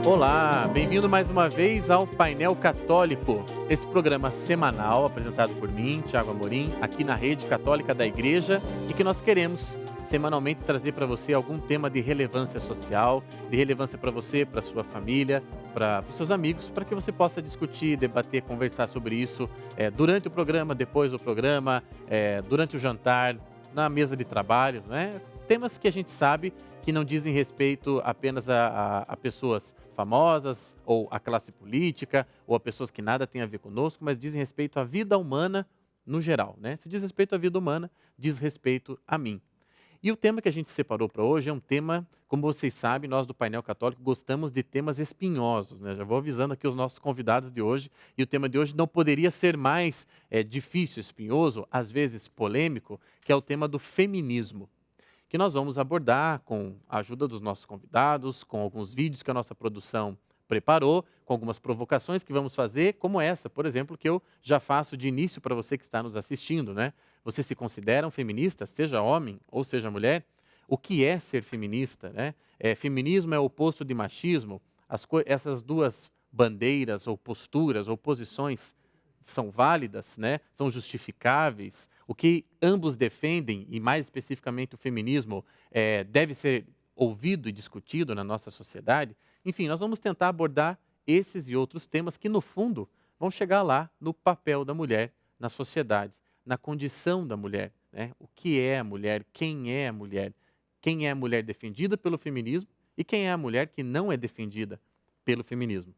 Olá, bem-vindo mais uma vez ao Painel Católico, esse programa semanal apresentado por mim, Thiago Amorim, aqui na Rede Católica da Igreja, e que nós queremos semanalmente trazer para você algum tema de relevância social, de relevância para você, para sua família, para os seus amigos, para que você possa discutir, debater, conversar sobre isso durante o programa, depois do programa, durante o jantar, na mesa de trabalho, né? Temas que a gente sabe que não dizem respeito apenas a pessoas famosas, ou a classe política, ou a pessoas que nada têm a ver conosco, mas dizem respeito à vida humana no geral, né? Se diz respeito à vida humana, diz respeito a mim. E o tema que a gente separou para hoje é um tema, como vocês sabem, nós do Painel Católico gostamos de temas espinhosos, né? Já vou avisando aqui os nossos convidados de hoje, e o tema de hoje não poderia ser mais difícil, espinhoso, às vezes polêmico, que é o tema do feminismo, que nós vamos abordar com a ajuda dos nossos convidados, com alguns vídeos que a nossa produção preparou, com algumas provocações que vamos fazer, como essa, por exemplo, que eu já faço de início para você que está nos assistindo, né? Você se considera um feminista, seja homem ou seja mulher? O que é ser feminista, né? Feminismo é o oposto de machismo? Essas duas bandeiras ou posturas ou posições são válidas, né? São justificáveis? O que ambos defendem, e mais especificamente o feminismo, deve ser ouvido e discutido na nossa sociedade? Enfim, nós vamos tentar abordar esses e outros temas que, no fundo, vão chegar lá no papel da mulher na sociedade, na condição da mulher, né? O que é a mulher? Quem é a mulher? Quem é a mulher defendida pelo feminismo e quem é a mulher que não é defendida pelo feminismo?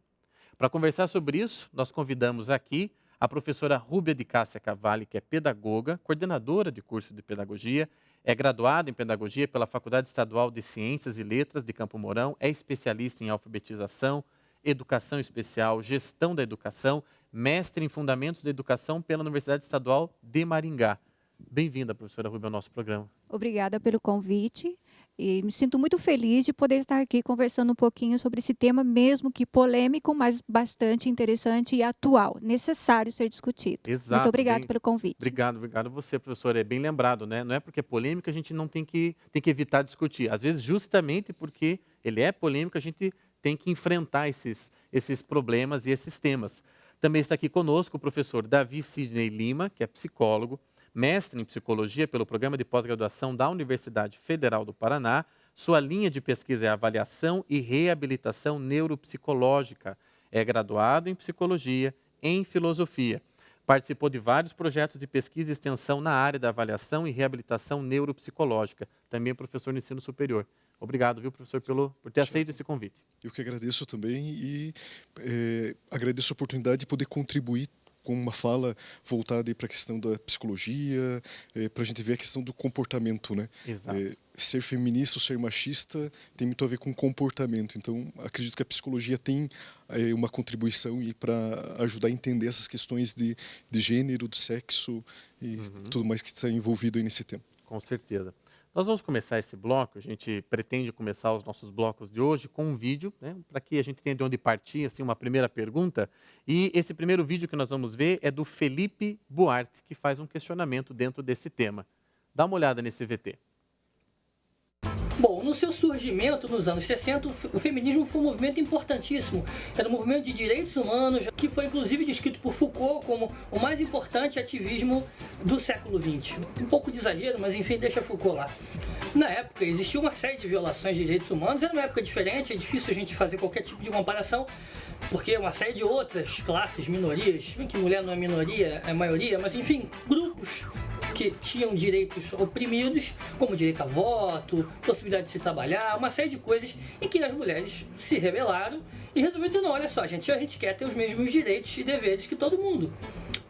Para conversar sobre isso, nós convidamos aqui a professora Rúbia de Cássia Cavalli, que é pedagoga, coordenadora de curso de pedagogia, é graduada em pedagogia pela Faculdade Estadual de Ciências e Letras de Campo Mourão, é especialista em alfabetização, educação especial, gestão da educação, mestre em fundamentos da educação pela Universidade Estadual de Maringá. Bem-vinda, professora Rúbia, ao nosso programa. Obrigada pelo convite e me sinto muito feliz de poder estar aqui conversando um pouquinho sobre esse tema, mesmo que polêmico, mas bastante interessante e atual, necessário ser discutido. Exato. Muito obrigada pelo convite. Obrigado a você, professora. É bem lembrado, né? Não é porque é polêmico a gente não tem que evitar discutir. Às vezes, justamente porque ele é polêmico, a gente tem que enfrentar esses problemas e esses temas. Também está aqui conosco o professor Davi Sidney Lima, que é psicólogo, mestre em psicologia pelo programa de pós-graduação da Universidade Federal do Paraná. Sua linha de pesquisa é avaliação e reabilitação neuropsicológica. É graduado em psicologia, em filosofia. Participou de vários projetos de pesquisa e extensão na área da avaliação e reabilitação neuropsicológica. Também é professor no ensino superior. Obrigado, viu, professor, por ter aceito esse convite. Eu que agradeço também e agradeço a oportunidade de poder contribuir com uma fala voltada para a questão da psicologia, para a gente ver a questão do comportamento, né? Exato. Ser feminista ou ser machista tem muito a ver com comportamento. Então, acredito que a psicologia tem uma contribuição para ajudar a entender essas questões de gênero, de sexo e tudo mais que está envolvido aí nesse tema. Com certeza. Nós vamos começar esse bloco, a gente pretende começar os nossos blocos de hoje com um vídeo, né, para que a gente tenha de onde partir, assim, uma primeira pergunta. E esse primeiro vídeo que nós vamos ver é do Felipe Buarte, que faz um questionamento dentro desse tema. Dá uma olhada nesse VT. Bom, no seu surgimento nos anos 60, o feminismo foi um movimento importantíssimo. Era um movimento de direitos humanos que foi inclusive descrito por Foucault como o mais importante ativismo do século XX. Um pouco de exagero, mas enfim, deixa Foucault lá. Na época, existia uma série de violações de direitos humanos, era uma época diferente, é difícil a gente fazer qualquer tipo de comparação, porque uma série de outras classes, minorias, bem que mulher não é minoria, é maioria, mas enfim, grupos que tinham direitos oprimidos, como direito a voto, possibilidade de se trabalhar, uma série de coisas em que as mulheres se rebelaram e resolveram dizer, não, olha só, gente, a gente quer ter os mesmos direitos e deveres que todo mundo.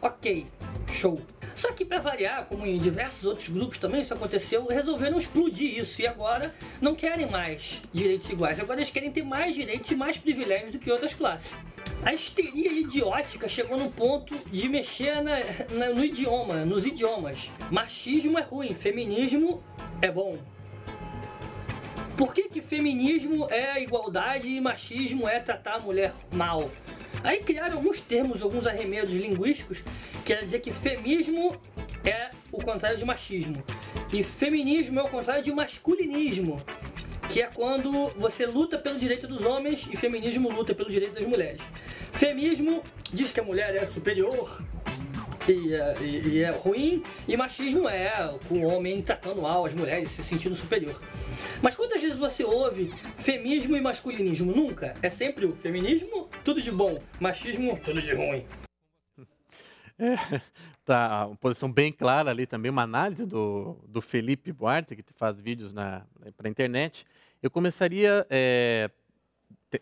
Ok, show. Só que, para variar, como em diversos outros grupos também isso aconteceu, resolveram explodir isso e agora não querem mais direitos iguais. Agora eles querem ter mais direitos e mais privilégios do que outras classes. A histeria idiótica chegou no ponto de mexer no idioma, nos idiomas. Machismo é ruim, feminismo é bom. Por que feminismo é igualdade e machismo é tratar a mulher mal? Aí criaram alguns termos, alguns arremedos linguísticos, que quer dizer que feminismo é o contrário de machismo. E feminismo é o contrário de masculinismo, que é quando você luta pelo direito dos homens e feminismo luta pelo direito das mulheres. Feminismo diz que a mulher é superior e é ruim, e machismo é o homem tratando mal as mulheres, se sentindo superior. Mas quantas vezes você ouve feminismo e masculinismo? Nunca. É sempre o feminismo, tudo de bom, machismo, tudo de ruim. Tá, uma posição bem clara ali também, uma análise do Felipe Buarte, que faz vídeos para a internet. Eu começaria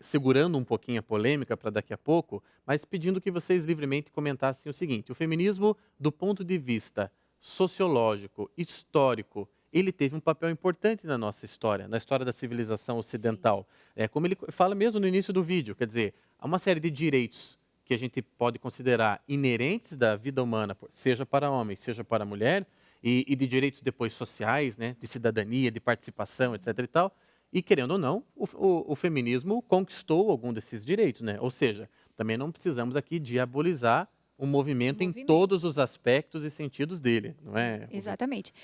segurando um pouquinho a polêmica para daqui a pouco, mas pedindo que vocês livremente comentassem o seguinte: o feminismo, do ponto de vista sociológico, histórico, ele teve um papel importante na nossa história, na história da civilização ocidental. Como ele fala mesmo no início do vídeo, quer dizer, há uma série de direitos que a gente pode considerar inerentes da vida humana, seja para homem, seja para mulher, e de direitos depois sociais, né, de cidadania, de participação, etc. e tal. E, querendo ou não, o feminismo conquistou algum desses direitos, né? Ou seja, também não precisamos aqui diabolizar o movimento em todos os aspectos e sentidos dele, não é? Exatamente.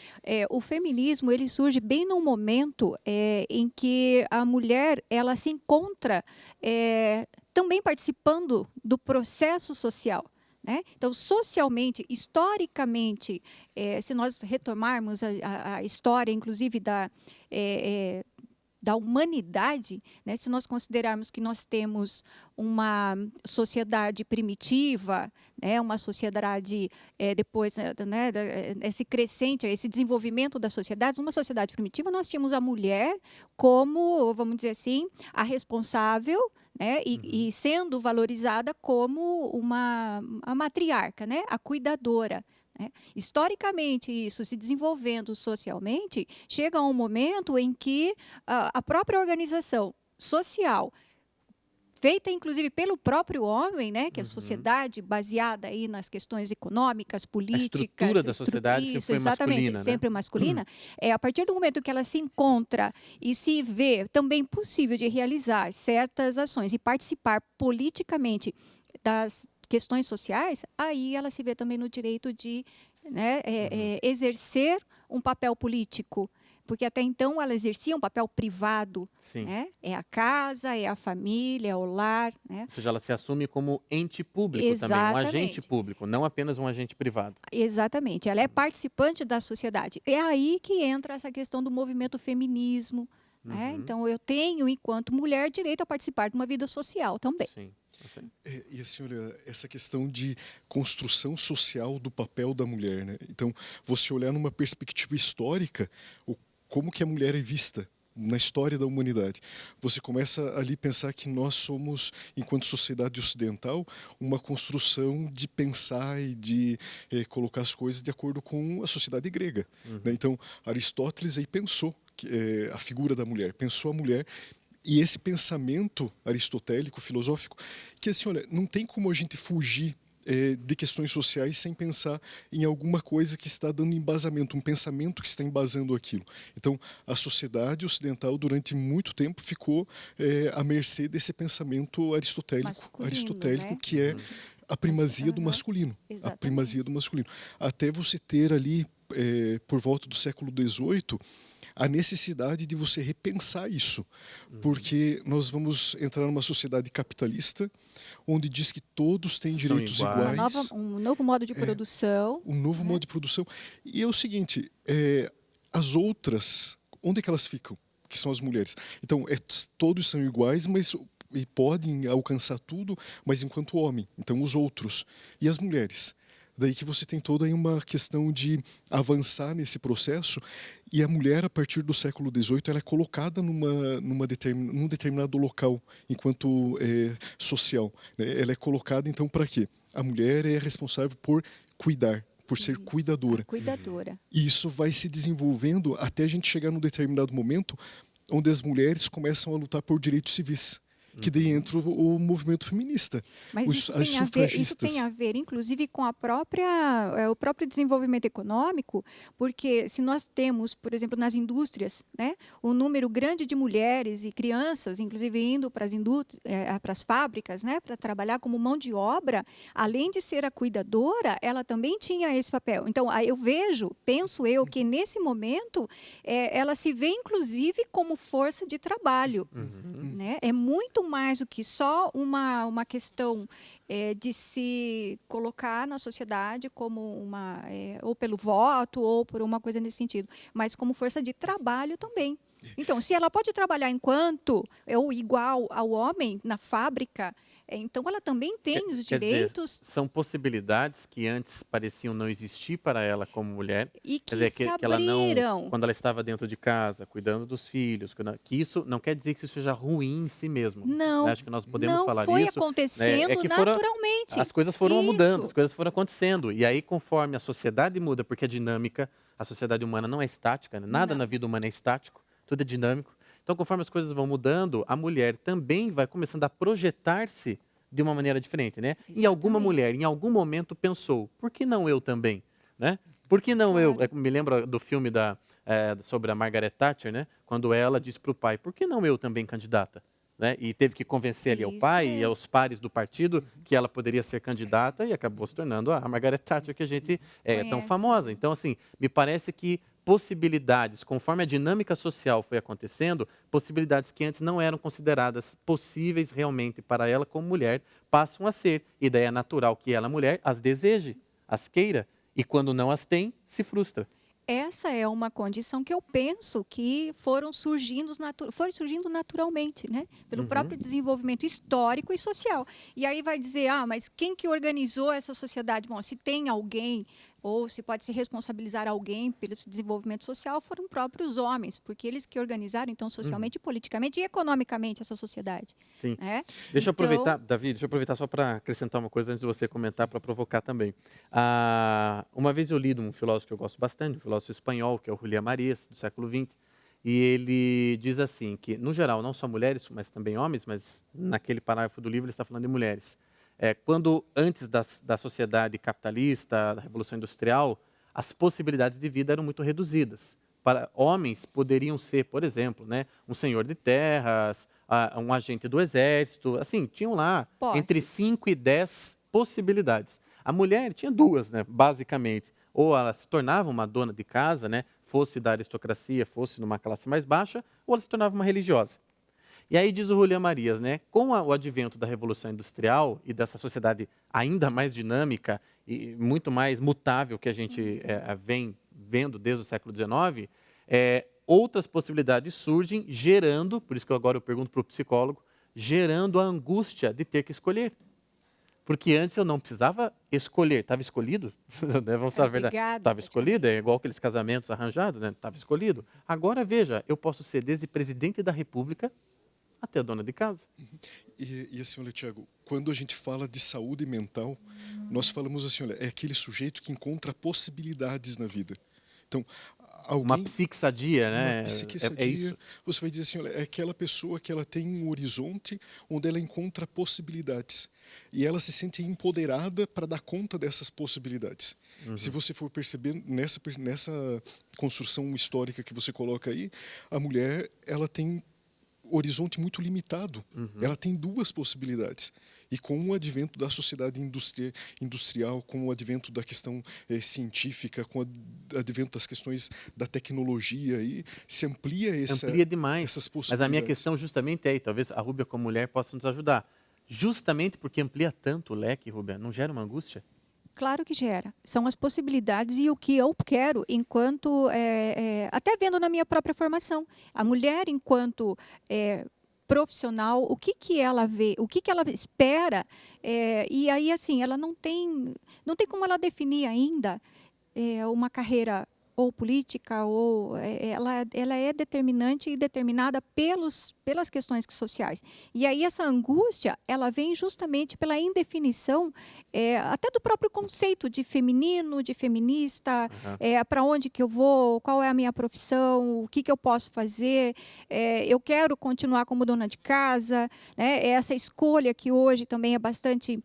O feminismo, ele surge bem num momento em que a mulher, ela se encontra também participando do processo social. Né? Então, socialmente, historicamente, se nós retomarmos a história, inclusive da humanidade, né? Se nós considerarmos que nós temos uma sociedade primitiva, né? Uma sociedade depois, né? Esse crescente, esse desenvolvimento das sociedades, uma sociedade primitiva, nós tínhamos a mulher como, vamos dizer assim, a responsável, né? E sendo valorizada como a matriarca, né? A cuidadora. Historicamente, isso se desenvolvendo socialmente, chega a um momento em que a própria organização social, feita inclusive pelo próprio homem, né, que é a sociedade baseada aí nas questões econômicas, políticas, a estrutura da sociedade sempre foi masculina, né? Sempre masculina. A partir do momento que ela se encontra e se vê também possível de realizar certas ações e participar politicamente das questões sociais, aí ela se vê também no direito de, né, exercer um papel político, porque até então ela exercia um papel privado. Né? É a casa, é a família, é o lar. Né? Ou seja, ela se assume como ente público também, um agente público, não apenas um agente privado. Exatamente, ela é participante da sociedade. É aí que entra essa questão do movimento feminismo. Né? Então, eu tenho, enquanto mulher, direito a participar de uma vida social também. Sim. E assim, olha, essa questão de construção social do papel da mulher, né? Então, você olhar numa perspectiva histórica, como que a mulher é vista na história da humanidade. Você começa ali a pensar que nós somos, enquanto sociedade ocidental, uma construção de pensar e de colocar as coisas de acordo com a sociedade grega. Né? Então, Aristóteles aí pensou a figura da mulher, pensou a mulher. E esse pensamento aristotélico, filosófico, que assim, olha, não tem como a gente fugir de questões sociais sem pensar em alguma coisa que está dando embasamento, um pensamento que está embasando aquilo. Então, a sociedade ocidental, durante muito tempo, ficou à mercê desse pensamento aristotélico, né? Que é a primazia do masculino. Exatamente. A primazia do masculino. Até você ter ali, por volta do século XVIII, a necessidade de você repensar isso, porque nós vamos entrar numa sociedade capitalista, onde diz que todos têm direitos iguais. Um novo modo de produção. Um novo modo de produção. E é o seguinte, as outras, onde é que elas ficam? Que são as mulheres. Então, todos são iguais, mas e podem alcançar tudo, mas enquanto homem. Então, os outros. E as mulheres? Daí que você tem toda aí uma questão de avançar nesse processo, e a mulher, a partir do século XVIII, ela é colocada num determinado local, enquanto social. Né? Ela é colocada, então, para quê? A mulher é responsável por cuidar, por ser cuidadora. Cuidadora. E isso vai se desenvolvendo até a gente chegar num determinado momento onde as mulheres começam a lutar por direitos civis. que daí entra o movimento feminista. Mas isso As tem a ver, sufragistas. inclusive, com o próprio desenvolvimento econômico, porque se nós temos, por exemplo, nas indústrias, né, um número grande de mulheres e crianças, inclusive indo para as fábricas, né, para trabalhar como mão de obra, além de ser a cuidadora, ela também tinha esse papel. Então, aí penso eu, que nesse momento, ela se vê, inclusive, como força de trabalho. Né? É muito mais do que só uma questão de se colocar na sociedade como ou pelo voto ou por uma coisa nesse sentido, mas como força de trabalho também. Então, se ela pode trabalhar ou igual ao homem na fábrica, então ela também tem os Quer dizer, direitos são possibilidades que antes pareciam não existir para ela como mulher. e Quer dizer, que se que ela não, abriram. quando ela estava dentro de casa, cuidando dos filhos, que isso não quer dizer que isso seja ruim em si mesmo. Não, Acho que nós podemos não falar foi isso. acontecendo Que naturalmente. as coisas foram mudando, Isso. as coisas foram acontecendo. E aí, conforme a sociedade muda, porque a dinâmica, a sociedade humana não é estática, né? Nada Não. na vida humana é estático, tudo é dinâmico. Então, conforme as coisas vão mudando, a mulher também vai começando a projetar-se de uma maneira diferente, né? E alguma Exatamente. mulher, em algum momento, pensou, por que não eu também? Né? Por que não eu? Claro. Me lembra do filme sobre a Margaret Thatcher, né? Quando ela disse para o pai, por que não eu também candidata? Né? E teve que convencer ali ao Isso pai e mesmo. aos pares do partido que ela poderia ser candidata e acabou se tornando a Margaret Thatcher que a gente é tão Conhece. famosa. Então, assim, me parece que possibilidades, conforme a dinâmica social foi acontecendo, possibilidades que antes não eram consideradas possíveis realmente para ela como mulher, passam a ser. E daí é natural que ela, mulher, as deseje, as queira, e quando não as tem, se frustra. Essa é uma condição que eu penso que foi surgindo naturalmente, né? Pelo próprio desenvolvimento histórico e social. E aí vai dizer, mas quem que organizou essa sociedade? Bom, se tem alguém, ou se pode se responsabilizar alguém pelo desenvolvimento social, foram próprios homens, porque eles que organizaram, então, socialmente, politicamente e economicamente essa sociedade. Sim. Né? Deixa eu Então, aproveitar, Davi, só para acrescentar uma coisa antes de você comentar, para provocar também. Uma vez eu li de um filósofo que eu gosto bastante, um filósofo espanhol, que é o Julián Marías, do século XX, e ele diz assim, que, no geral, não só mulheres, mas também homens, mas naquele parágrafo do livro ele está falando de mulheres. Quando, antes da sociedade capitalista, da Revolução Industrial, as possibilidades de vida eram muito reduzidas. Para homens, poderiam ser, por exemplo, né, um senhor de terras, um agente do exército, assim, tinham lá entre Posses. 5 e 10 possibilidades. A mulher tinha duas, né, basicamente. Ou ela se tornava uma dona de casa, né, fosse da aristocracia, fosse numa classe mais baixa, ou ela se tornava uma religiosa. E aí diz o Julián Marías, né, com o advento da Revolução Industrial e dessa sociedade ainda mais dinâmica e muito mais mutável que a gente vem vendo desde o século XIX, outras possibilidades surgem, gerando, por isso que agora eu pergunto para o psicólogo, gerando a angústia de ter que escolher. Porque antes eu não precisava escolher, estava escolhido, né? Vamos falar a verdade, Obrigado, estava escolhido, é igual aqueles casamentos arranjados, né? Estava escolhido. Agora, veja, eu posso ser desde presidente da República até a dona de casa. E assim, olha, Tiago, quando a gente fala de saúde mental, nós falamos assim, olha, é aquele sujeito que encontra possibilidades na vida. Então, Uma psique sadia, né? Uma psique sadia, é isso. você vai dizer assim, olha, é aquela pessoa que ela tem um horizonte onde ela encontra possibilidades. E ela se sente empoderada para dar conta dessas possibilidades. Se você for perceber nessa construção histórica que você coloca aí, a mulher ela tem horizonte muito limitado. Ela tem duas possibilidades. E com o advento da sociedade industrial, com o advento da questão científica, com o advento das questões da tecnologia, aí, se amplia demais. essas possibilidades. Mas a minha questão justamente é aí, talvez a Rúbia como mulher possa nos ajudar. Justamente porque amplia tanto o leque, Rúbia, não gera uma angústia? Claro que gera. São as possibilidades e o que eu quero enquanto, até vendo na minha própria formação, a mulher enquanto profissional, o que ela vê, o que ela espera, e aí assim, ela não tem como ela definir ainda uma carreira ou política, ou ela é determinante e determinada pelas questões sociais. E aí essa angústia, ela vem justamente pela indefinição até do próprio conceito de feminino, de feminista, para onde que eu vou, qual é a minha profissão, o que eu posso fazer, eu quero continuar como dona de casa, né? Essa escolha que hoje também é bastante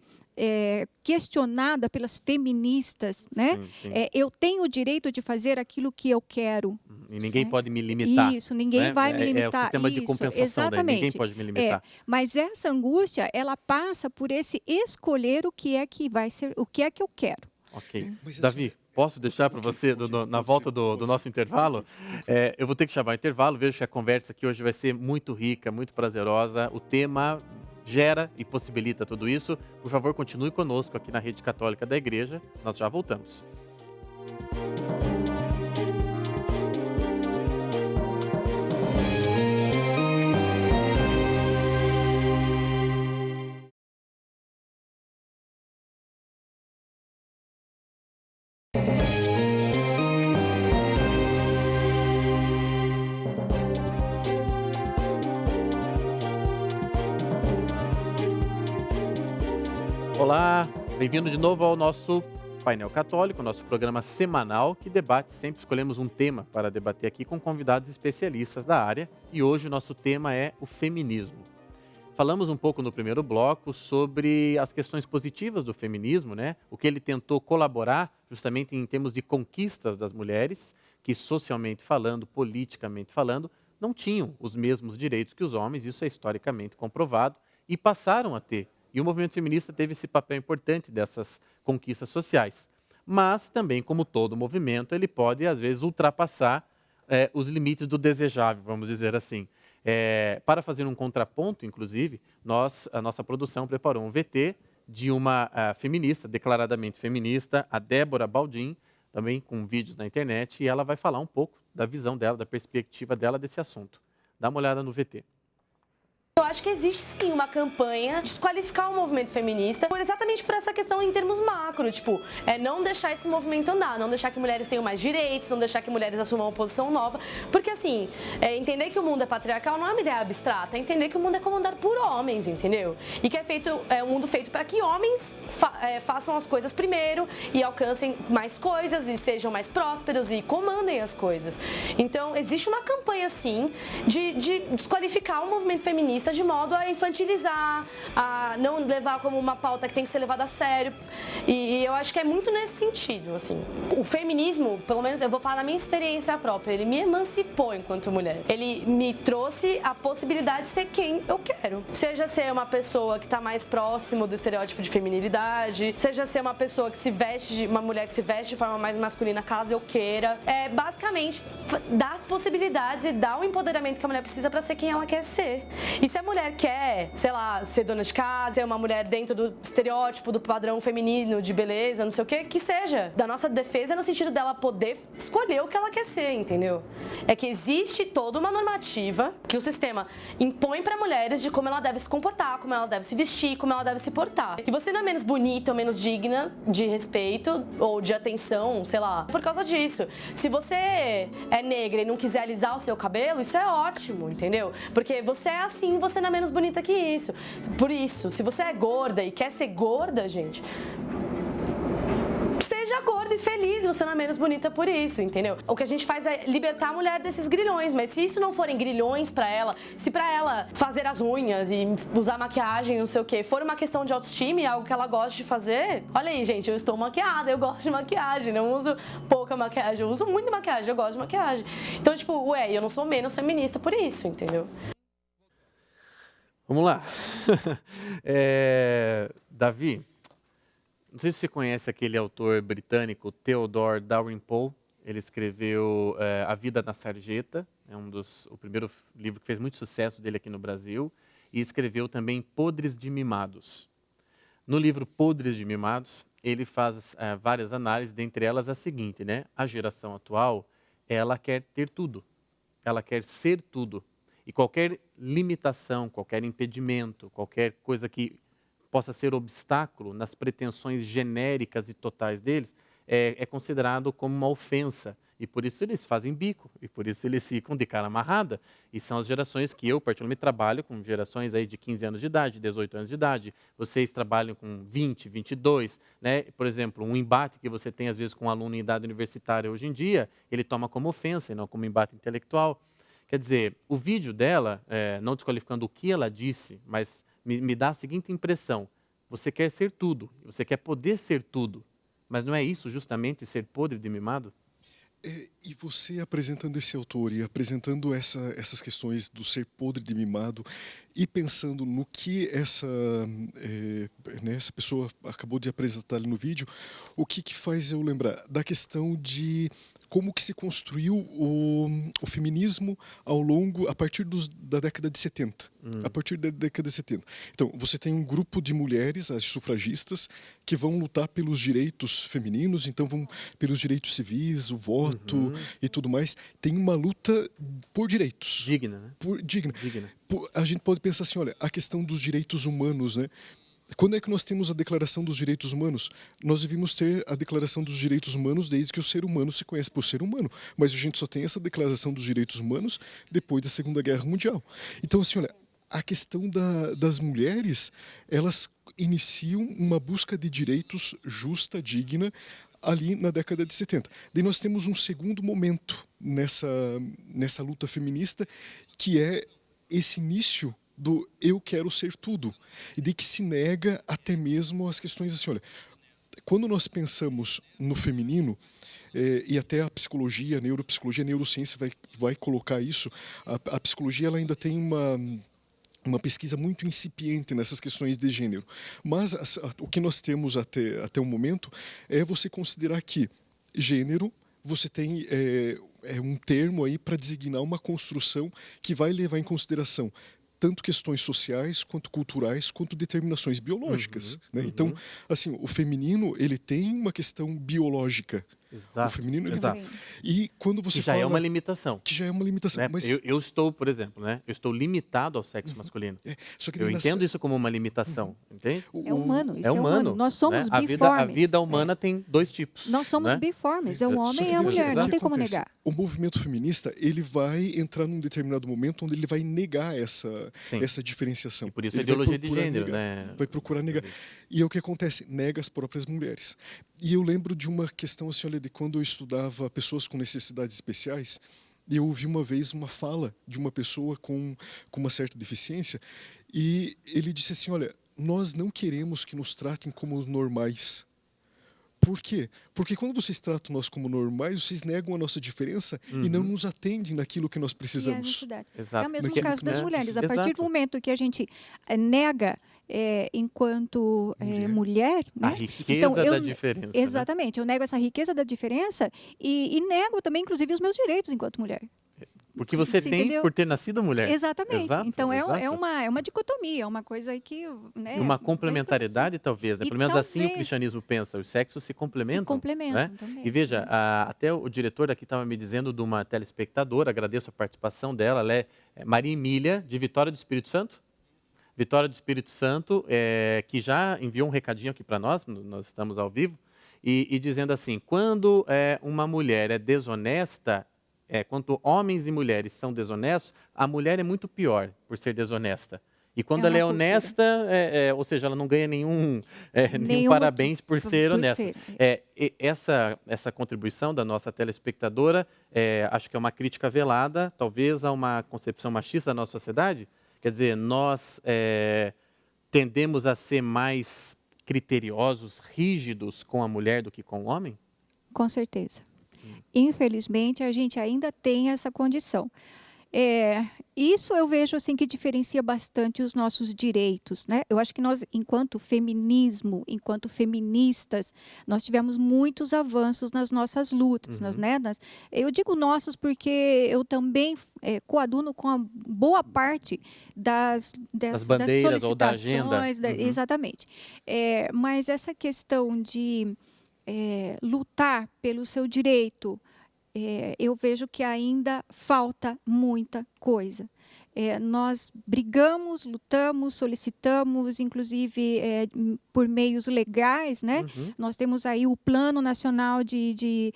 questionada pelas feministas, né? Sim, sim. Eu tenho o direito de fazer aquilo que eu quero. E ninguém né? pode me limitar. Isso, ninguém vai me limitar. É o sistema de Isso, compensação, daí. exatamente. Ninguém pode me limitar. Mas essa angústia, ela passa por esse escolher o que é que vai ser, o que é que eu quero. Ok. Mas, Davi, posso deixar para você, na volta do nosso intervalo? Eu vou ter que chamar o intervalo, vejo que a conversa aqui hoje vai ser muito rica, muito prazerosa. O tema gera e possibilita tudo isso. Por favor, continue conosco aqui na Rede Católica da Igreja. Nós já voltamos. Olá, bem-vindo de novo ao nosso Painel Católico, nosso programa semanal que debate, sempre escolhemos um tema para debater aqui com convidados especialistas da área, e hoje o nosso tema é o feminismo. Falamos um pouco no primeiro bloco sobre as questões positivas do feminismo, né? O que ele tentou colaborar justamente em termos de conquistas das mulheres, que socialmente falando, politicamente falando, não tinham os mesmos direitos que os homens, isso é historicamente comprovado, e passaram a ter. E o movimento feminista teve esse papel importante dessas conquistas sociais. Mas também, como todo movimento, ele pode, às vezes, ultrapassar os limites do desejável, vamos dizer assim. Para fazer um contraponto, inclusive, a nossa produção preparou um VT de uma feminista, declaradamente feminista, a Débora Baldin, também com vídeos na internet, e ela vai falar um pouco da visão dela, da perspectiva dela desse assunto. Dá uma olhada no VT. Eu acho que existe sim uma campanha de desqualificar o movimento feminista exatamente por essa questão em termos macro, não deixar esse movimento andar, não deixar que mulheres tenham mais direitos, não deixar que mulheres assumam uma posição nova, porque assim, entender que o mundo é patriarcal não é uma ideia abstrata, é entender que o mundo é comandado por homens, entendeu? E que é um mundo feito para que homens façam as coisas primeiro e alcancem mais coisas e sejam mais prósperos e comandem as coisas. Então, existe uma campanha sim de desqualificar o movimento feminista de modo a infantilizar, a não levar como uma pauta que tem que ser levada a sério. E eu acho que é muito nesse sentido, assim. O feminismo, pelo menos eu vou falar da minha experiência própria, ele me emancipou enquanto mulher. Ele me trouxe a possibilidade de ser quem eu quero. Seja ser uma pessoa que está mais próximo do estereótipo de feminilidade, seja ser uma pessoa que se veste, uma mulher que se veste de forma mais masculina caso eu queira. Basicamente, dar as possibilidades e dar o empoderamento que a mulher precisa para ser quem ela quer ser. E se a mulher quer, sei lá, ser dona de casa, ser uma mulher dentro do estereótipo, do padrão feminino, de beleza, não sei o que seja. Da nossa defesa no sentido dela poder escolher o que ela quer ser, entendeu? É que existe toda uma normativa que o sistema impõe para mulheres de como ela deve se comportar, como ela deve se vestir, como ela deve se portar. E você não é menos bonita ou menos digna de respeito ou de atenção, sei lá, por causa disso. Se você é negra e não quiser alisar o seu cabelo, isso é ótimo, entendeu? Porque você é assim, você não é menos bonita que isso. Por isso, se você é gorda e quer ser gorda, gente, seja gorda e feliz, você não é menos bonita por isso, entendeu? O que a gente faz é libertar a mulher desses grilhões, mas se isso não forem grilhões pra ela, se pra ela fazer as unhas e usar maquiagem, não sei o que, for uma questão de autoestima e algo que ela gosta de fazer, olha aí, gente, eu estou maquiada, eu gosto de maquiagem, não uso pouca maquiagem, eu uso muita maquiagem, eu gosto de maquiagem. Então, eu não sou menos feminista por isso, entendeu? Vamos lá. Davi, não sei se você conhece aquele autor britânico, Theodore Dalrymple. Ele escreveu A Vida na Sarjeta, é o primeiro livro que fez muito sucesso dele aqui no Brasil, e escreveu também Podres de Mimados. No livro Podres de Mimados, ele faz várias análises, dentre elas a seguinte, né? A geração atual, ela quer ter tudo, ela quer ser tudo. E qualquer limitação, qualquer impedimento, qualquer coisa que possa ser obstáculo nas pretensões genéricas e totais deles, é considerado como uma ofensa E por isso eles fazem bico, e por isso eles ficam de cara amarrada. E são as gerações que eu, particularmente, trabalho com gerações aí de 15 anos de idade, 18 anos de idade. Vocês trabalham com 20, 22, né? Por exemplo, um embate que você tem, às vezes, com um aluno em idade universitária hoje em dia, ele toma como ofensa e não como embate intelectual. Quer dizer, o vídeo dela, não desqualificando o que ela disse, mas me dá a seguinte impressão. Você quer ser tudo, você quer poder ser tudo, mas não é isso justamente ser podre de mimado? E você apresentando esse autor e apresentando essas questões do ser podre de mimado e pensando no que essa pessoa acabou de apresentar ali no vídeo, o que faz eu lembrar da questão de como que se construiu o feminismo a partir da década de 70. A partir da década de 70. Então, você tem um grupo de mulheres, as sufragistas, que vão lutar pelos direitos femininos, então vão pelos direitos civis, o voto e tudo mais. Tem uma luta por direitos. Digna, né? Digna. A gente pode pensar assim, olha, a questão dos direitos humanos, né? Quando é que nós temos a Declaração dos Direitos Humanos? Nós devíamos ter a Declaração dos Direitos Humanos desde que o ser humano se conhece por ser humano. Mas a gente só tem essa Declaração dos Direitos Humanos depois da Segunda Guerra Mundial. Então, assim, olha, a questão das mulheres, elas iniciam uma busca de direitos justa, digna, ali na década de 70. Daí nós temos um segundo momento nessa luta feminista, que é esse início do eu quero ser tudo, e de que se nega até mesmo as questões assim, olha, quando nós pensamos no feminino, e até a psicologia, a neuropsicologia, a neurociência vai colocar isso, a psicologia ela ainda tem uma pesquisa muito incipiente nessas questões de gênero, mas o que nós temos até o momento é você considerar que gênero, você tem um termo aí para designar uma construção que vai levar em consideração tanto questões sociais, quanto culturais, quanto determinações biológicas. Né? Então, assim, o feminino, ele tem uma questão biológica. Exato. O feminino, ele exato. tem. E quando você que já é uma limitação. Que já é uma limitação. Né? Mas Eu estou, por exemplo, né? Eu estou limitado ao sexo masculino. só que Eu entendo isso como uma limitação, entende? É humano, isso É humano. Nós somos né? biformes. A vida humana tem dois tipos. Nós somos né? biformes, é o Só homem que e a daí, mulher, o não que tem como acontece? negar. O movimento feminista, ele vai entrar num determinado momento onde ele vai negar essa diferenciação. E por isso ele a ideologia de procurar gênero, negar, né? vai procurar negar. E é o que acontece, nega as próprias mulheres. E eu lembro de uma questão assim, olha, de quando eu estudava pessoas com necessidades especiais, e eu ouvi uma vez uma fala de uma pessoa com uma certa deficiência, e ele disse assim, olha, nós não queremos que nos tratem como normais. Por quê? Porque quando vocês tratam nós como normais, vocês negam a nossa diferença e não nos atendem naquilo que nós E é a precisamos. necessidade. Exato. É o mesmo Porque- caso das né? mulheres. A partir Exato. do momento que a gente nega enquanto mulher, A né? riqueza Então, da diferença. né? Exatamente, eu nego essa riqueza da diferença e nego também, inclusive, os meus direitos enquanto mulher. Porque você Você tem entendeu? por ter nascido mulher. Exatamente. Exato, então é exato. uma dicotomia, é uma coisa aí que. Né, E uma complementariedade, talvez. Né? E Pelo menos assim o talvez- cristianismo pensa. Os sexos se complementam. se complementam né? também. E veja, até o diretor aqui estava me dizendo de uma telespectadora, agradeço a participação dela, ela é Maria Emília, de Vitória do Espírito Santo. Vitória do Espírito Santo, que já enviou um recadinho aqui para nós estamos ao vivo, e dizendo assim, quando uma mulher é desonesta, quando homens e mulheres são desonestos, a mulher é muito pior por ser desonesta. E quando É ela é uma cultura. honesta, ou seja, ela não ganha nenhum Nenhum parabéns por ser por honesta. ser. Essa contribuição da nossa telespectadora, acho que é uma crítica velada, talvez a uma concepção machista da nossa sociedade. Quer dizer, nós tendemos a ser mais criteriosos, rígidos com a mulher do que com o homem? Com certeza. Infelizmente, a gente ainda tem essa condição. Isso eu vejo assim que diferencia bastante os nossos direitos, né? Eu acho que nós, enquanto feminismo, enquanto feministas, nós tivemos muitos avanços nas nossas lutas, eu digo nossas porque eu também coaduno com a boa parte das bandeiras ou da solicitações, agenda. exatamente. Mas essa questão de lutar pelo seu direito, eu vejo que ainda falta muita coisa. nós brigamos, lutamos, solicitamos, inclusive por meios legais, né? Nós temos aí o Plano Nacional de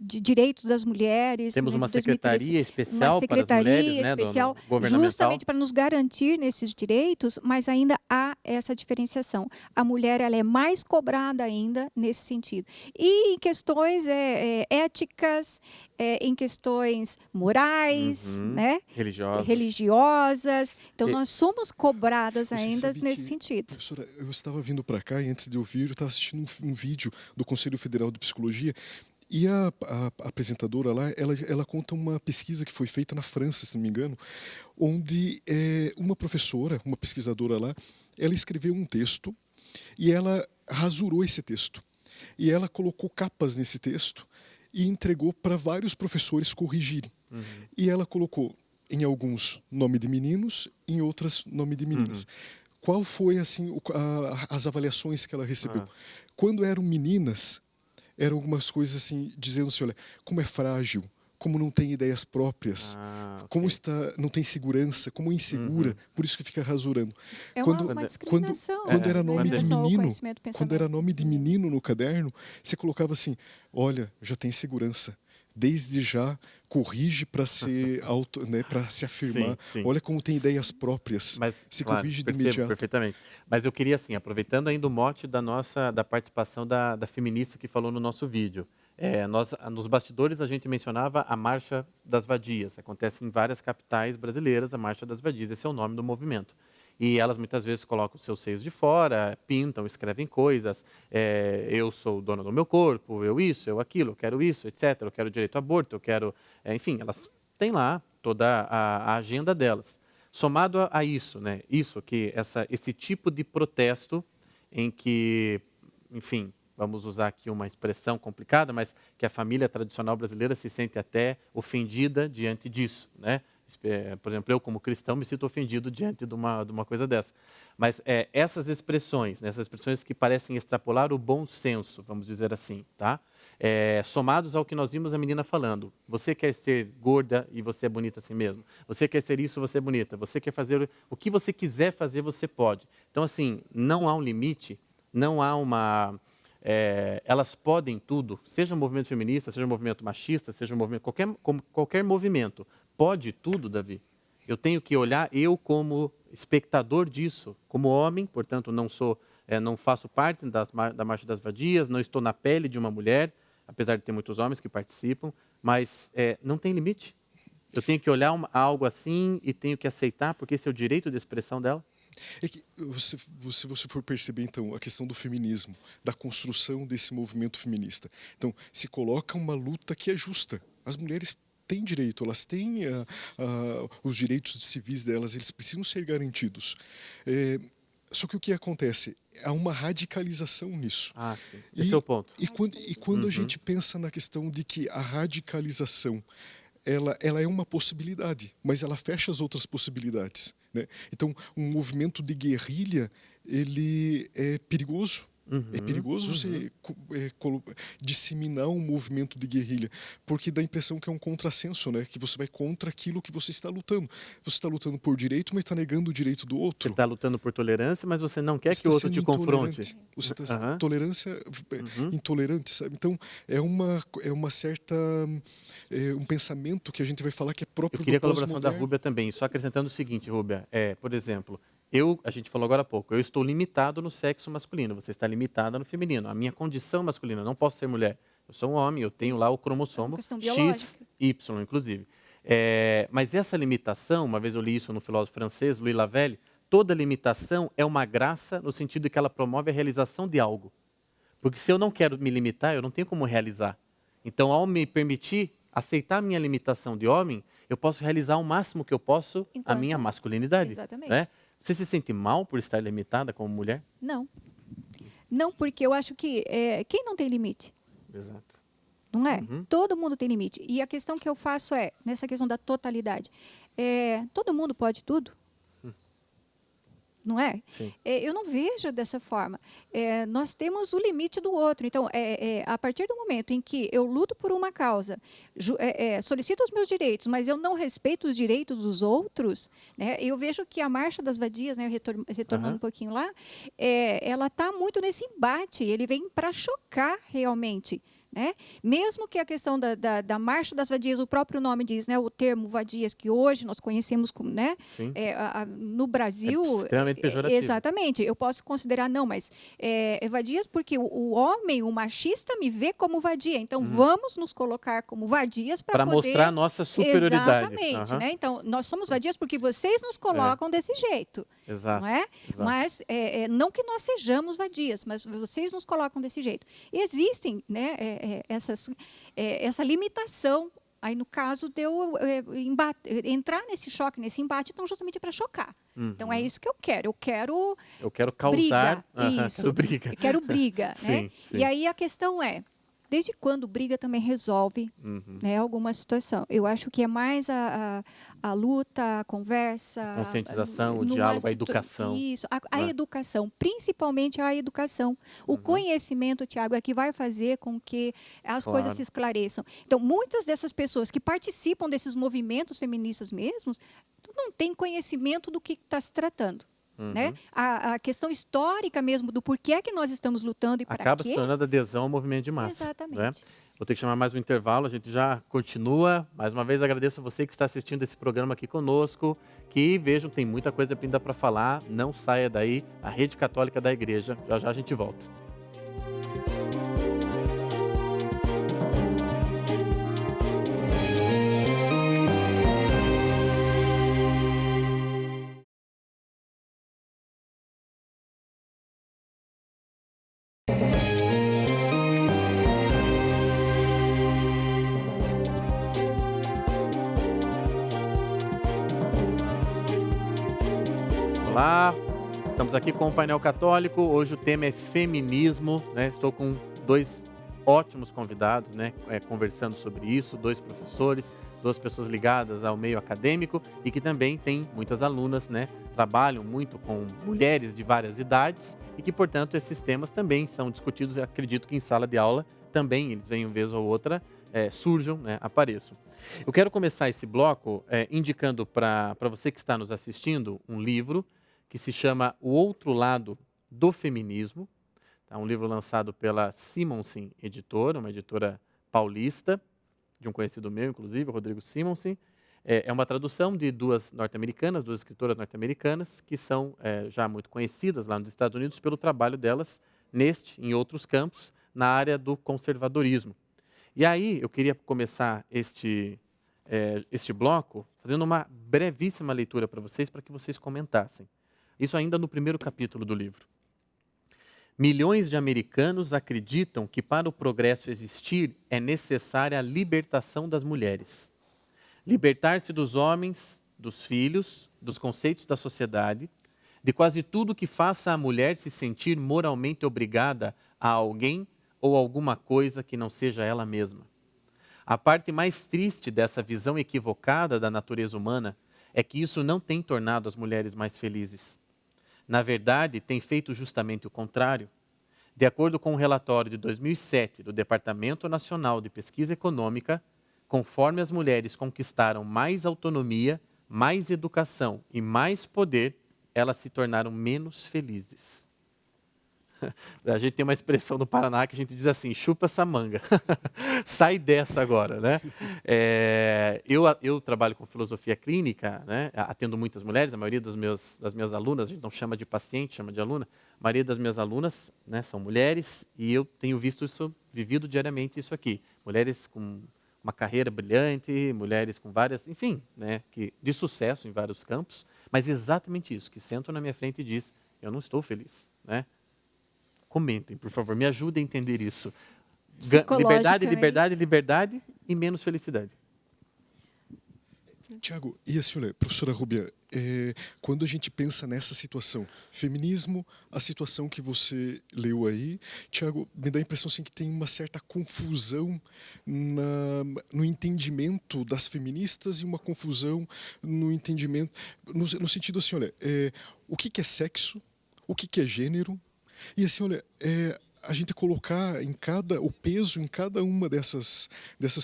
Direitos das Mulheres. Temos, né, uma de 2013, secretaria especial uma secretaria para as mulheres, especial, né, governamental. justamente para nos garantir nesses direitos, mas ainda há essa diferenciação. A mulher, ela é mais cobrada ainda nesse sentido. E em questões éticas, em questões morais, né? religiosas. Então, nós somos cobradas ainda nesse sentido. Professora, eu estava vindo para cá e antes de eu vir, eu estava assistindo um vídeo do Conselho Federal de Psicologia e a apresentadora lá, ela conta uma pesquisa que foi feita na França, se não me engano, onde uma professora, uma pesquisadora lá, ela escreveu um texto e ela rasurou esse texto. E ela colocou capas nesse texto e entregou para vários professores corrigirem. E ela colocou em alguns nome de meninos, em outras nome de meninas. Qual foi assim as avaliações que ela recebeu? Quando eram meninas, eram algumas coisas assim, dizendo assim, olha, como é frágil, como não tem ideias próprias, como não tem segurança, como é insegura, por isso que fica rasurando. Uma discriminação. Quando era nome de menino, quando era nome de menino no caderno, você colocava assim, olha, já tem segurança. Desde já corrige para ser para se afirmar. Sim. Olha como tem ideias próprias. Mas, se claro, corrige de imediato. Perfeitamente. Mas eu queria, assim, aproveitando ainda o mote da participação da feminista que falou no nosso vídeo. Nos bastidores a gente mencionava a Marcha das Vadias. Acontece em várias capitais brasileiras a Marcha das Vadias. Esse é o nome do movimento. E elas muitas vezes colocam os seus seios de fora, pintam, escrevem coisas. Eu sou dona do meu corpo, eu isso, eu aquilo, eu quero isso, etc. Eu quero direito ao aborto, eu quero... enfim, elas têm lá toda a agenda delas. Somado a isso, né? Esse tipo de protesto em que, enfim, vamos usar aqui uma expressão complicada, mas que a família tradicional brasileira se sente até ofendida diante disso, né? Por exemplo, eu como cristão me sinto ofendido diante de uma coisa dessa. Mas essas expressões que parecem extrapolar o bom senso, vamos dizer assim, tá? Somados ao que nós vimos a menina falando. Você quer ser gorda e você é bonita assim mesmo. Você quer ser isso, você é bonita. Você quer fazer o que você quiser fazer, você pode. Então, assim, não há um limite, não há uma... elas podem tudo, seja um movimento feminista, seja um movimento machista, seja um movimento... Qualquer movimento. Pode tudo, Davi. Eu tenho que olhar, eu como espectador disso, como homem, portanto, não faço parte da Marcha das Vadias, não estou na pele de uma mulher, apesar de ter muitos homens que participam, mas não tem limite. Eu tenho que olhar algo assim e tenho que aceitar, porque esse é o direito de expressão dela. É que, se você for perceber, então, a questão do feminismo, da construção desse movimento feminista. Então, se coloca uma luta que é justa. As mulheres têm direito, elas têm os direitos civis delas, eles precisam ser garantidos. Só que o que acontece? Há uma radicalização nisso. Sim. Esse é o ponto. E quando a gente pensa na questão de que a radicalização ela é uma possibilidade, mas ela fecha as outras possibilidades, né? Então, um movimento de guerrilha, ele é perigoso. É perigoso você disseminar um movimento de guerrilha, porque dá a impressão que é um contrassenso, né? Que você vai contra aquilo que você está lutando. Você está lutando por direito, mas está negando o direito do outro. Você está lutando por tolerância, mas você não quer que o outro te confronte. Você está intolerante, sabe? Então, é uma certa... um pensamento que a gente vai falar que é próprio do Eu queria a colaboração da pós-moderno. Rúbia também, só acrescentando o seguinte, Rúbia, por exemplo, a gente falou agora há pouco, eu estou limitado no sexo masculino, você está limitada no feminino. A minha condição masculina, eu não posso ser mulher. Eu sou um homem, eu tenho lá o cromossomo X, Y, inclusive. Mas essa limitação, uma vez eu li isso no filósofo francês, Louis Lavelle, toda limitação é uma graça no sentido de que ela promove a realização de algo. Porque se eu não quero me limitar, eu não tenho como realizar. Então, ao me permitir aceitar a minha limitação de homem, eu posso realizar o máximo que eu posso a minha masculinidade. Exatamente. Né? Você se sente mal por estar limitada como mulher? Não. Não, porque eu acho que quem não tem limite? Exato. Não é? Todo mundo tem limite. E a questão que eu faço nessa questão da totalidade, todo mundo pode tudo? não é? Sim. Eu não vejo dessa forma. Nós temos o limite do outro. Então, a partir do momento em que eu luto por uma causa, solicito os meus direitos, mas eu não respeito os direitos dos outros, né? Eu vejo que a Marcha das Vadias, né, retornando um pouquinho lá, ela está muito nesse embate. Ele vem para chocar realmente. Né? Mesmo que a questão da Marcha das Vadias, o próprio nome diz, né, o termo vadias, que hoje nós conhecemos como, né, no Brasil... É extremamente pejorativo. Exatamente. Eu posso considerar, não, mas vadias porque o homem, o machista, me vê como vadia. Então, vamos nos colocar como vadias para poder... mostrar a nossa superioridade. Exatamente. Né? Então, nós somos vadias porque vocês nos colocam desse jeito. Exato. Não é? Exato. Mas, não que nós sejamos vadias, mas vocês nos colocam desse jeito. Existem, né, essa limitação, aí no caso de eu entrar nesse choque, nesse embate, então justamente para chocar. Então é isso que eu quero. Eu quero causar... briga. Isso. Quero briga. Eu quero briga. Sim, né? sim. E aí a questão desde quando briga também resolve né, alguma situação? Eu acho que é mais a luta, a conversa... A conscientização, o diálogo, a educação. Isso, a educação, principalmente a educação. O conhecimento, Tiago, é que vai fazer com que as coisas se esclareçam. Então, muitas dessas pessoas que participam desses movimentos feministas mesmos, não têm conhecimento do que está se tratando. Né? A questão histórica mesmo do porquê que nós estamos lutando e para quê. Acaba se tornando adesão ao movimento de massa. Exatamente. Né? Vou ter que chamar mais um intervalo, a gente já continua. Mais uma vez agradeço a você que está assistindo esse programa aqui conosco, que vejam, tem muita coisa ainda para falar, não saia daí, a Rede Católica da Igreja. Já já a gente volta. Olá, estamos aqui com o Painel Católico. Hoje o tema é feminismo, né? Estou com dois ótimos convidados, né? Conversando sobre isso, dois professores, duas pessoas ligadas ao meio acadêmico e que também têm muitas alunas, né? Trabalham muito com mulheres de várias idades e que, portanto, esses temas também são discutidos, acredito que em sala de aula também eles venham vez ou outra, surjam, né? Apareçam. Eu quero começar esse bloco indicando para você que está nos assistindo um livro que se chama O Outro Lado do Feminismo. É um livro lançado pela Simonsen Editora, uma editora paulista, de um conhecido meu, inclusive, o Rodrigo Simonsen. É uma tradução de duas escritoras norte-americanas, que são já muito conhecidas lá nos Estados Unidos pelo trabalho delas neste e em outros campos, na área do conservadorismo. E aí eu queria começar este bloco fazendo uma brevíssima leitura para vocês que vocês comentassem. Isso ainda no primeiro capítulo do livro. Milhões de americanos acreditam que para o progresso existir é necessária a libertação das mulheres. Libertar-se dos homens, dos filhos, dos conceitos da sociedade, de quase tudo que faça a mulher se sentir moralmente obrigada a alguém ou alguma coisa que não seja ela mesma. A parte mais triste dessa visão equivocada da natureza humana é que isso não tem tornado as mulheres mais felizes. Na verdade, tem feito justamente o contrário. De acordo com um relatório de 2007 do Departamento Nacional de Pesquisa Econômica, conforme as mulheres conquistaram mais autonomia, mais educação e mais poder, elas se tornaram menos felizes. A gente tem uma expressão no Paraná que a gente diz assim, chupa essa manga, sai dessa agora, né? Eu trabalho com filosofia clínica, né? Atendo muitas mulheres, a maioria das minhas alunas, a gente não chama de paciente, chama de aluna, a maioria das minhas alunas, né, são mulheres e eu tenho visto isso, vivido diariamente isso aqui. Mulheres com uma carreira brilhante, mulheres com várias, enfim, né, de sucesso em vários campos, mas exatamente isso, que sentam na minha frente e diz, eu não estou feliz, né? Comentem, por favor, me ajudem a entender isso. Liberdade, liberdade, liberdade e menos felicidade. Tiago, e assim, olha, professora Rubia, quando a gente pensa nessa situação, feminismo, a situação que você leu aí, Tiago, me dá a impressão assim, que tem uma certa confusão no entendimento das feministas e uma confusão no entendimento, no sentido assim, olha, o que é sexo, o que é gênero, e assim, olha, a gente colocar o peso em cada uma dessas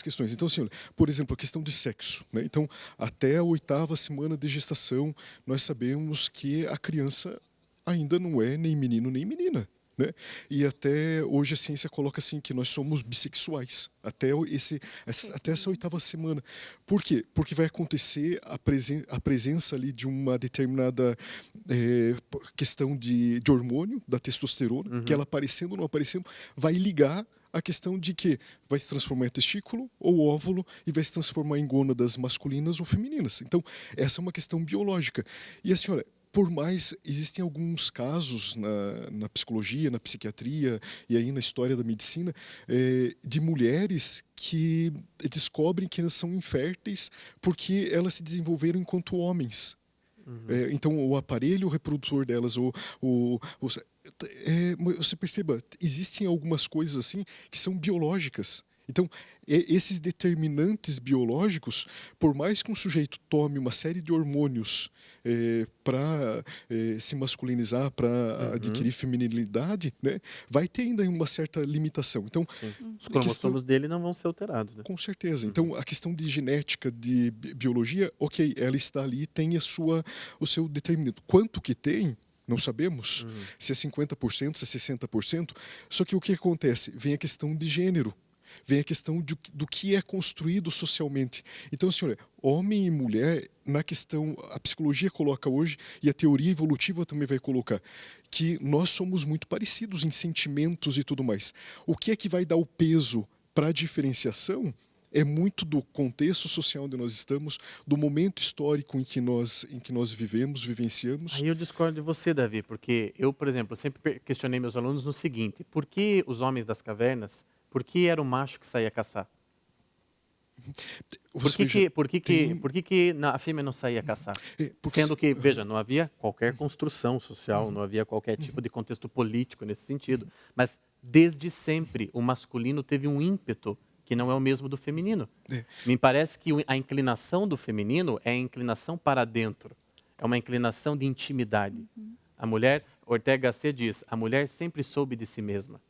questões. Então, assim, olha, por exemplo, a questão de sexo, né? Então, até a 8ª semana de gestação, nós sabemos que a criança ainda não é nem menino nem menina. Né? E até hoje a ciência coloca assim que nós somos bissexuais até essa 8ª semana. Por quê? Porque vai acontecer a presença ali de uma determinada questão de hormônio, da testosterona, que ela aparecendo ou não aparecendo, vai ligar a questão de que vai se transformar em testículo ou óvulo e vai se transformar em gônadas masculinas ou femininas. Então, essa é uma questão biológica. E assim, olha, por mais, existem alguns casos na psicologia, na psiquiatria e aí na história da medicina de mulheres que descobrem que elas são inférteis porque elas se desenvolveram enquanto homens. Então, o aparelho reprodutor delas, você perceba, existem algumas coisas assim que são biológicas. Então, esses determinantes biológicos, por mais que um sujeito tome uma série de hormônios para se masculinizar, para adquirir feminilidade, né, vai ter ainda uma certa limitação. Então, os cromossomos dele não vão ser alterados. Né? Com certeza. Então, a questão de genética, de biologia, ok, ela está ali, tem o seu determinante. Quanto que tem? Não sabemos se é 50%, se é 60%. Só que o que acontece? Vem a questão de gênero. Vem a questão do que é construído socialmente. Então, assim, olha, homem e mulher, na questão, a psicologia coloca hoje, e a teoria evolutiva também vai colocar, que nós somos muito parecidos em sentimentos e tudo mais. O que é que vai dar o peso para a diferenciação é muito do contexto social onde nós estamos, do momento histórico em que nós vivenciamos. Aí eu discordo de você, Davi, porque eu, por exemplo, sempre questionei meus alunos no seguinte: por que os homens das cavernas, por que era o macho que saía caçar? Por que a fêmea não saía caçar? Sendo que, veja, não havia qualquer construção social, não havia qualquer tipo de contexto político nesse sentido. Mas, desde sempre, o masculino teve um ímpeto que não é o mesmo do feminino. Me parece que a inclinação do feminino é a inclinação para dentro. É uma inclinação de intimidade. A mulher, Ortega Gasset diz, a mulher sempre soube de si mesma.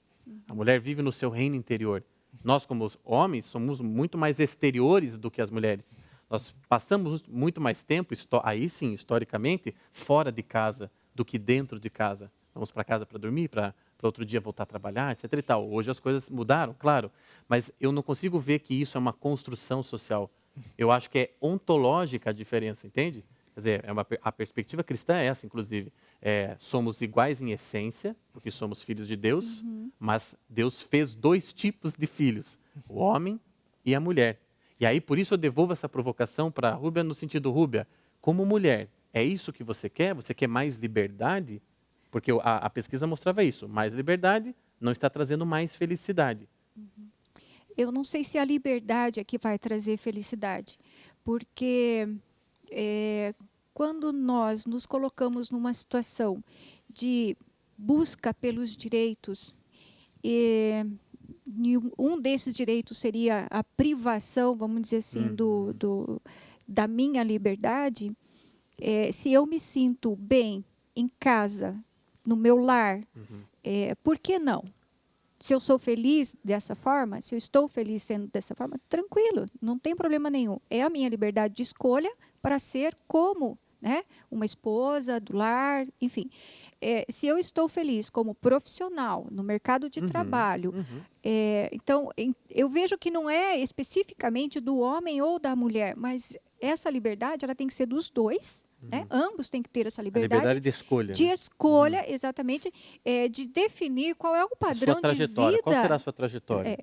A mulher vive no seu reino interior. Nós, como homens, somos muito mais exteriores do que as mulheres. Nós passamos muito mais tempo, aí sim, historicamente, fora de casa do que dentro de casa. Vamos para casa para dormir, para outro dia voltar a trabalhar, etc. e tal. Hoje as coisas mudaram, claro, mas eu não consigo ver que isso é uma construção social. Eu acho que é ontológica a diferença, entende? Quer dizer, a perspectiva cristã é essa, inclusive. Somos iguais em essência, porque somos filhos de Deus, mas Deus fez 2 tipos de filhos, o homem e a mulher. E aí, por isso, eu devolvo essa provocação para a Rúbia no sentido, Rúbia, como mulher, é isso que você quer? Você quer mais liberdade? Porque a pesquisa mostrava isso, mais liberdade não está trazendo mais felicidade. Eu não sei se a liberdade é que vai trazer felicidade, porque quando nós nos colocamos numa situação de busca pelos direitos, um desses direitos seria a privação, vamos dizer assim, da minha liberdade, se eu me sinto bem em casa, no meu lar, por que não? Se eu sou feliz dessa forma, se eu estou feliz sendo dessa forma, tranquilo, não tem problema nenhum. É a minha liberdade de escolha para ser como, né, uma esposa do lar, enfim. Se eu estou feliz como profissional no mercado de trabalho, então eu vejo que não é especificamente do homem ou da mulher, mas essa liberdade ela tem que ser dos dois. Né? Ambos têm que ter essa liberdade de escolha. De escolha, exatamente, de definir qual é o padrão de vida. Qual será a sua trajetória?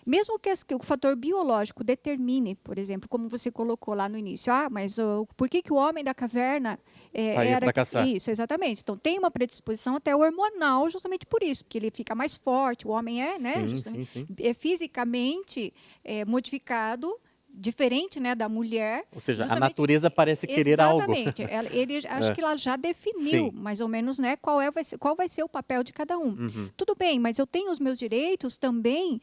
Mesmo que o fator biológico determine, por exemplo, como você colocou lá no início, mas por que o homem da caverna saía para caçar? Isso, exatamente. Então, tem uma predisposição até hormonal justamente por isso, porque ele fica mais forte, o homem é, né, sim. fisicamente modificado diferente, né, da mulher. Ou seja, a justamente- natureza parece querer algo. Exatamente. Ele acho que ela já definiu, Sim. mais ou menos, né, qual vai ser o papel de cada um. Uhum. Tudo bem, mas eu tenho os meus direitos também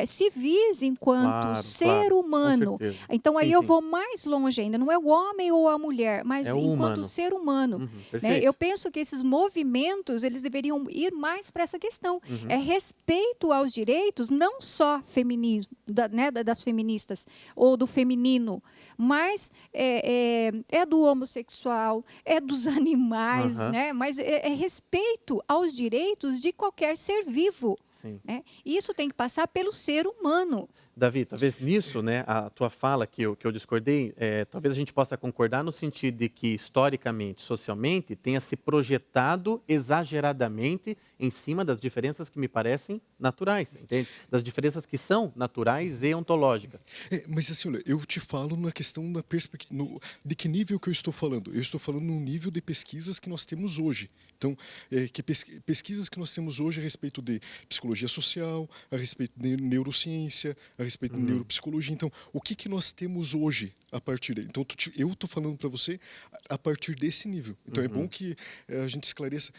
civis enquanto Claro, ser claro, humano. com certeza. Então aí Sim, eu sim. vou mais longe ainda. Não é o homem ou a mulher, mas É o enquanto humano. ser humano. Uhum, Né? perfeito. Eu penso que esses movimentos eles deveriam ir mais para essa questão. Uhum. É respeito aos direitos, não só feminismo, das feministas ou do feminino, mas é do homossexual, é dos animais, Aham. né? Mas é respeito aos direitos de qualquer ser vivo. Sim. Né? E isso tem que passar pelo ser humano. Davi, talvez nisso, né, a tua fala que eu discordei, talvez a gente possa concordar no sentido de que, historicamente, socialmente, tenha se projetado exageradamente em cima das diferenças que me parecem naturais, entende? Das diferenças que são naturais e ontológicas. Mas assim, olha, eu te falo na questão da perspectiva, de que nível que eu estou falando? Eu estou falando no nível de pesquisas que nós temos hoje. Então, pesquisas que nós temos hoje a respeito de psicologia social, a respeito de neurociência, a respeito de neuropsicologia. Então, o que nós temos hoje a partir daí? Então, eu estou falando para você a partir desse nível. Então, é bom que a gente esclareça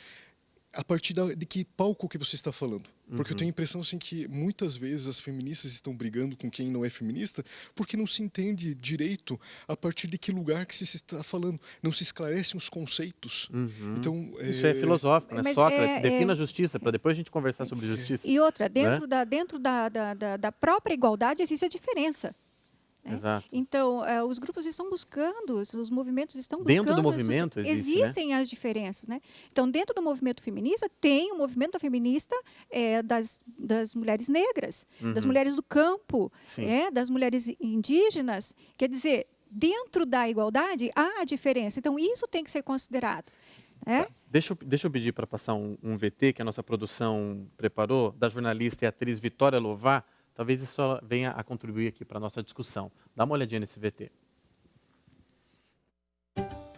a partir de que palco que você está falando. Porque eu tenho a impressão assim, que muitas vezes as feministas estão brigando com quem não é feminista porque não se entende direito a partir de que lugar que se está falando. Não se esclarecem os conceitos. Então, Isso é filosófico, né? Mas Sócrates defina a justiça, para depois a gente conversar sobre justiça. E outra, dentro da própria igualdade existe a diferença. Né? Exato. Então, os grupos estão buscando, os movimentos estão Dentro buscando... do movimento existem as diferenças. Né? Então, dentro do movimento feminista, tem o movimento feminista das mulheres negras, das mulheres do campo, das mulheres indígenas. Quer dizer, dentro da igualdade, há a diferença. Então, isso tem que ser considerado. Tá. Deixa eu pedir para passar um VT que a nossa produção preparou, da jornalista e atriz Vitória Lovar. Talvez isso venha a contribuir aqui para a nossa discussão. Dá uma olhadinha nesse VT.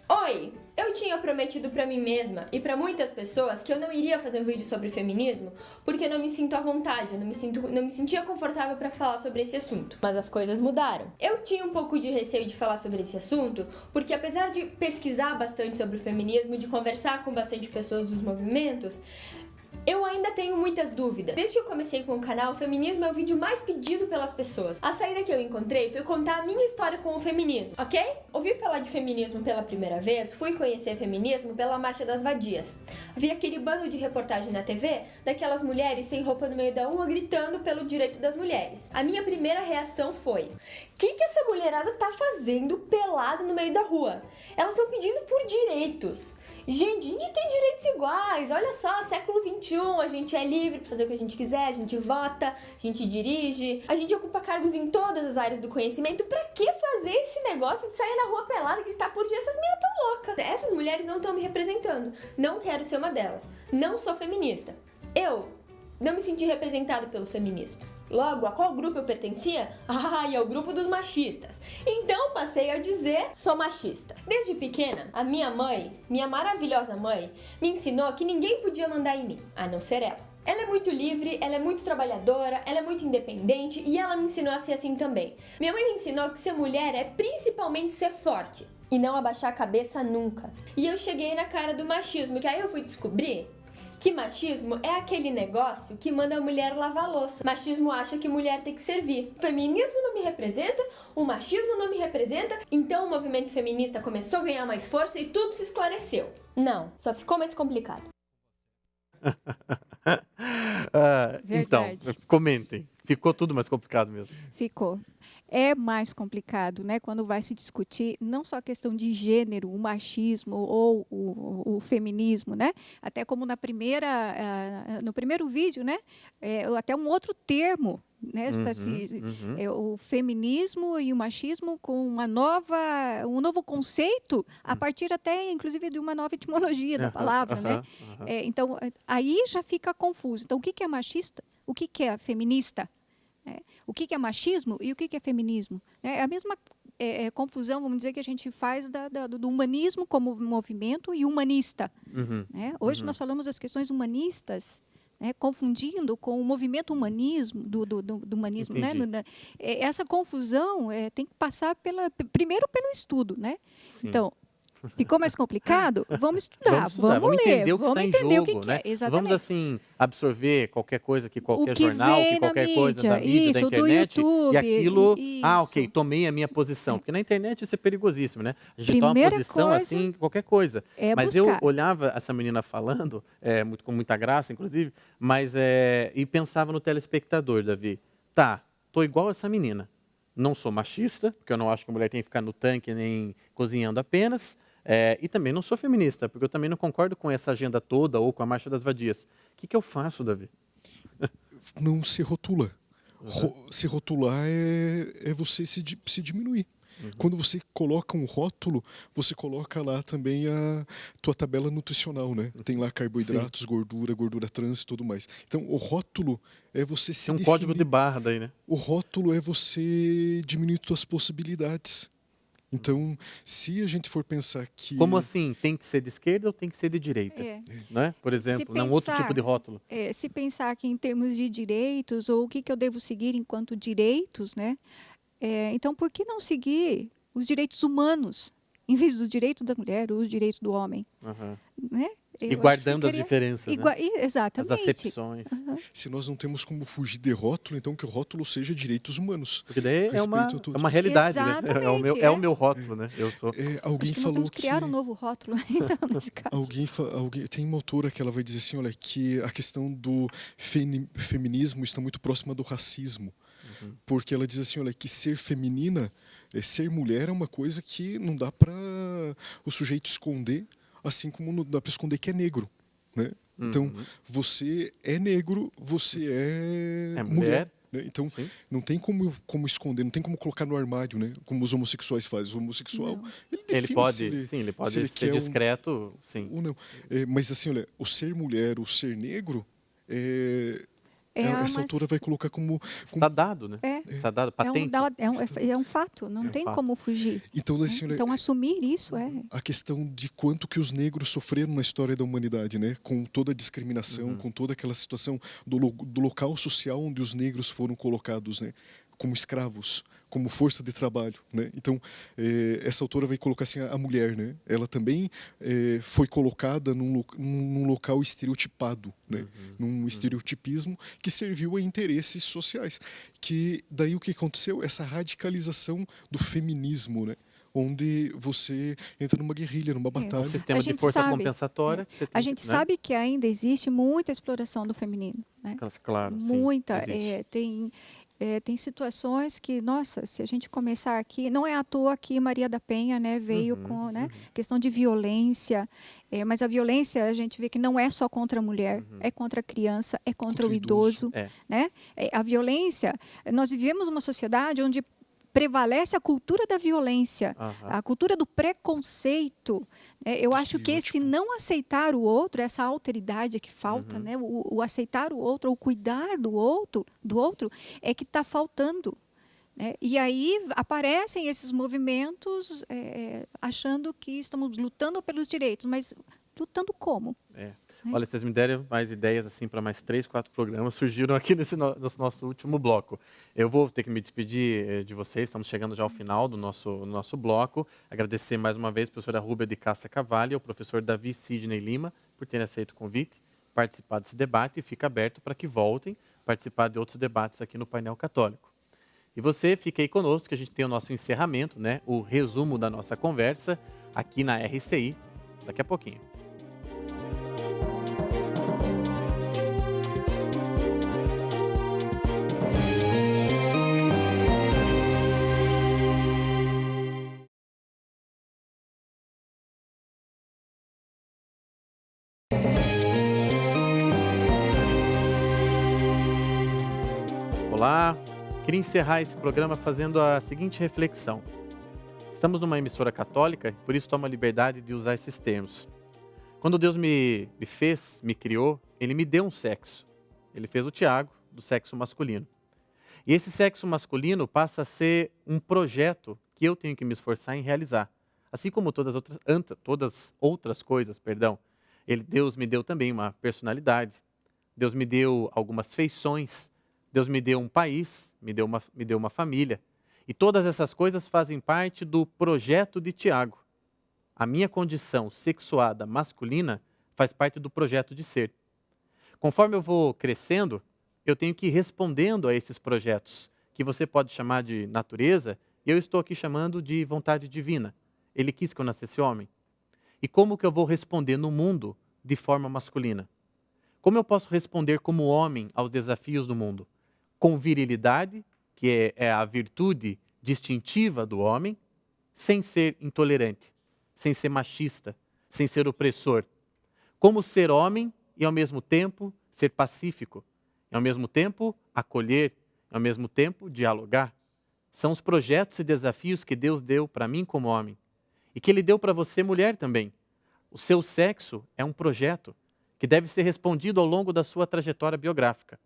Oi! Eu tinha prometido pra mim mesma e pra muitas pessoas que eu não iria fazer um vídeo sobre feminismo porque eu não me sinto à vontade, eu não me sentia confortável pra falar sobre esse assunto. Mas as coisas mudaram. Eu tinha um pouco de receio de falar sobre esse assunto porque, apesar de pesquisar bastante sobre o feminismo, de conversar com bastante pessoas dos movimentos, eu ainda tenho muitas dúvidas. Desde que eu comecei com o canal, o feminismo é o vídeo mais pedido pelas pessoas. A saída que eu encontrei foi contar a minha história com o feminismo, ok? Ouvi falar de feminismo pela primeira vez, fui conhecer feminismo pela Marcha das Vadias. Vi aquele bando de reportagem na TV daquelas mulheres sem roupa no meio da rua gritando pelo direito das mulheres. A minha primeira reação foi: o que essa mulherada tá fazendo pelada no meio da rua? Elas estão pedindo por direitos. Gente, a gente tem direitos iguais, olha só, século XXI, a gente é livre pra fazer o que a gente quiser, a gente vota, a gente dirige, a gente ocupa cargos em todas as áreas do conhecimento. Pra que fazer esse negócio de sair na rua pelada e gritar por dia? Essas meninas tão loucas. Essas mulheres não estão me representando, não quero ser uma delas, não sou feminista. Eu não me senti representada pelo feminismo. Logo, a qual grupo eu pertencia? E ao grupo dos machistas. Então passei a dizer, sou machista. Desde pequena, a minha mãe, minha maravilhosa mãe, me ensinou que ninguém podia mandar em mim, a não ser ela. Ela é muito livre, ela é muito trabalhadora, ela é muito independente e ela me ensinou a ser assim também. Minha mãe me ensinou que ser mulher é principalmente ser forte e não abaixar a cabeça nunca. E eu cheguei na cara do machismo, que aí eu fui descobrir que machismo é aquele negócio que manda a mulher lavar a louça. Machismo acha que mulher tem que servir. O feminismo não me representa, o machismo não me representa, então o movimento feminista começou a ganhar mais força e tudo se esclareceu. Não, só ficou mais complicado. Então, Verdade. comentem. Ficou tudo mais complicado mesmo. Ficou. É mais complicado, né? Quando vai se discutir não só a questão de gênero, o machismo ou o feminismo, né? Até como no primeiro vídeo, né? Até um outro termo, né? O feminismo e o machismo com um novo conceito a partir até, inclusive, de uma nova etimologia da palavra, né? Então, aí já fica confuso. Então, o que é machista? O que é feminista? O que é machismo e o que é feminismo? É a mesma confusão, vamos dizer, que a gente faz do humanismo como movimento e humanista. Hoje nós falamos das questões humanistas, né, confundindo com o movimento humanismo, do humanismo. Né, essa confusão tem que passar primeiro pelo estudo. Né? Então, ficou mais complicado? Vamos estudar, vamos ler, entender o que está em jogo, né? Exatamente. Vamos, assim, absorver qualquer coisa que qualquer o que jornal, vem que qualquer na coisa da mídia, mídia, da isso, do internet, YouTube, e aquilo, isso. ok, tomei a minha posição. Porque na internet isso é perigosíssimo, né? A gente Primeira toma uma posição, coisa assim, qualquer coisa. Mas buscar. eu olhava essa menina falando, com muita graça, inclusive, mas, e pensava no telespectador, Davi. Tá, tô igual essa menina. Não sou machista, porque eu não acho que a mulher tem que ficar no tanque nem cozinhando apenas. E também não sou feminista, porque eu também não concordo com essa agenda toda ou com a Marcha das Vadias. O que eu faço, Davi? Não se rotula. Se rotular é você se diminuir. Quando você coloca um rótulo, você coloca lá também a tua tabela nutricional, né? Tem lá carboidratos, gordura trans e tudo mais. Então, o rótulo é você se definir. Código de barra daí, né? O rótulo é você diminuir suas possibilidades. Então, se a gente for pensar que... Como assim? Tem que ser de esquerda ou tem que ser de direita? Né? Por exemplo, não outro tipo de rótulo. Se pensar aqui em termos de direitos, ou o que eu devo seguir enquanto direitos, né? Então, por que não seguir os direitos humanos, em vez dos direitos da mulher ou os direitos do homem? Né? E guardando as diferenças, né? Exatamente. As acepções. Se nós não temos como fugir de rótulo, então que o rótulo seja direitos humanos. Porque daí é uma realidade, né? É o meu rótulo, né? Alguém falou nós vamos criar um novo rótulo ainda nesse caso. Tem uma autora que ela vai dizer assim, olha, que a questão do feminismo está muito próxima do racismo. Porque ela diz assim, olha, que ser feminina, ser mulher é uma coisa que não dá para o sujeito esconder, assim como não dá para esconder que é negro, né? Então, você é negro, você é mulher. Né? Então, não tem como esconder, não tem como colocar no armário, né? Como os homossexuais fazem. O homossexual, ele pode ser discreto, sim. Ou não. Mas assim, olha, o ser mulher, o ser negro, essa autora vai colocar como... Está dado, né? Está dado, patente. É um fato, não tem como fugir. Então, assim, então, assumir isso a questão de quanto que os negros sofreram na história da humanidade, né? Com toda a discriminação, com toda aquela situação do local social onde os negros foram colocados, né? Como escravos, como força de trabalho, né? Então, essa autora vai colocar assim, a mulher, né? Ela também foi colocada num local estereotipado, né? Num estereotipismo que serviu a interesses sociais. Que daí o que aconteceu? Essa radicalização do feminismo, né? Onde você entra numa guerrilha, numa batalha. Um sistema de força compensatória. A gente sabe que ainda existe muita exploração do feminino, né? Claro, muita. Sim, tem situações que, nossa, se a gente começar aqui, não é à toa que Maria da Penha, né, veio com, né, questão de violência, mas a violência a gente vê que não é só contra a mulher, é contra a criança, é contra o idoso, né? A violência, nós vivemos uma sociedade onde prevalece a cultura da violência, a cultura do preconceito. Eu acho que esse não aceitar o outro, essa alteridade que falta, né? O aceitar o outro, o cuidar do outro é que está faltando. Né? E aí aparecem esses movimentos achando que estamos lutando pelos direitos, mas lutando como? Olha, vocês me deram mais ideias assim para mais 3, 4 programas, surgiram aqui nesse nosso último bloco. Eu vou ter que me despedir de vocês, estamos chegando já ao final do nosso bloco. Agradecer mais uma vez a professora Rúbia de Cássia Cavalli e ao professor Davi Sidney Lima por terem aceito o convite, participar desse debate, e fica aberto para que voltem participar de outros debates aqui no Painel Católico. E você fique aí conosco, que a gente tem o nosso encerramento, né, o resumo da nossa conversa aqui na RCI, daqui a pouquinho. Olá, queria encerrar esse programa fazendo a seguinte reflexão. Estamos numa emissora católica, por isso tomo a liberdade de usar esses termos. Quando Deus me fez, me criou, Ele me deu um sexo. Ele fez o Tiago do sexo masculino. E esse sexo masculino passa a ser um projeto que eu tenho que me esforçar em realizar. Assim como todas outras coisas, Deus me deu também uma personalidade, Deus me deu algumas feições, Deus me deu um país, me deu uma família. E todas essas coisas fazem parte do projeto de Tiago. A minha condição sexuada masculina faz parte do projeto de ser. Conforme eu vou crescendo, eu tenho que ir respondendo a esses projetos, que você pode chamar de natureza, e eu estou aqui chamando de vontade divina. Ele quis que eu nascesse homem. E como que eu vou responder no mundo de forma masculina? Como eu posso responder como homem aos desafios do mundo? Com virilidade, que é a virtude distintiva do homem, sem ser intolerante, sem ser machista, sem ser opressor. Como ser homem e, ao mesmo tempo, ser pacífico, e, ao mesmo tempo, acolher, e, ao mesmo tempo, dialogar. São os projetos e desafios que Deus deu para mim como homem e que Ele deu para você, mulher, também. O seu sexo é um projeto que deve ser respondido ao longo da sua trajetória biográfica.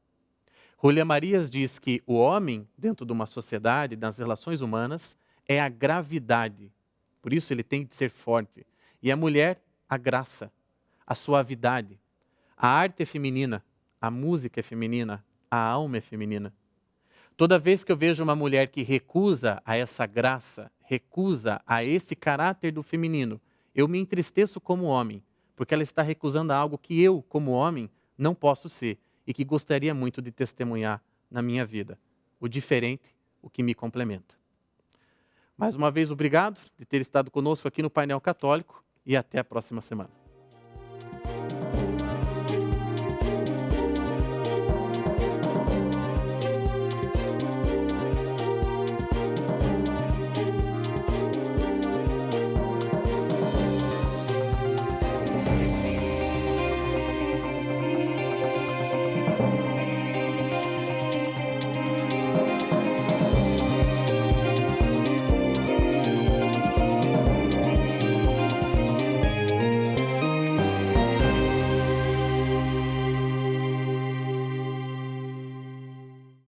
Julia Marias diz que o homem, dentro de uma sociedade, das relações humanas, é a gravidade. Por isso ele tem de ser forte. E a mulher, a graça, a suavidade. A arte é feminina, a música é feminina, a alma é feminina. Toda vez que eu vejo uma mulher que recusa a essa graça, recusa a esse caráter do feminino, eu me entristeço como homem, porque ela está recusando algo que eu, como homem, não posso ser e que gostaria muito de testemunhar na minha vida. O diferente, o que me complementa. Mais uma vez, obrigado de ter estado conosco aqui no Painel Católico e até a próxima semana.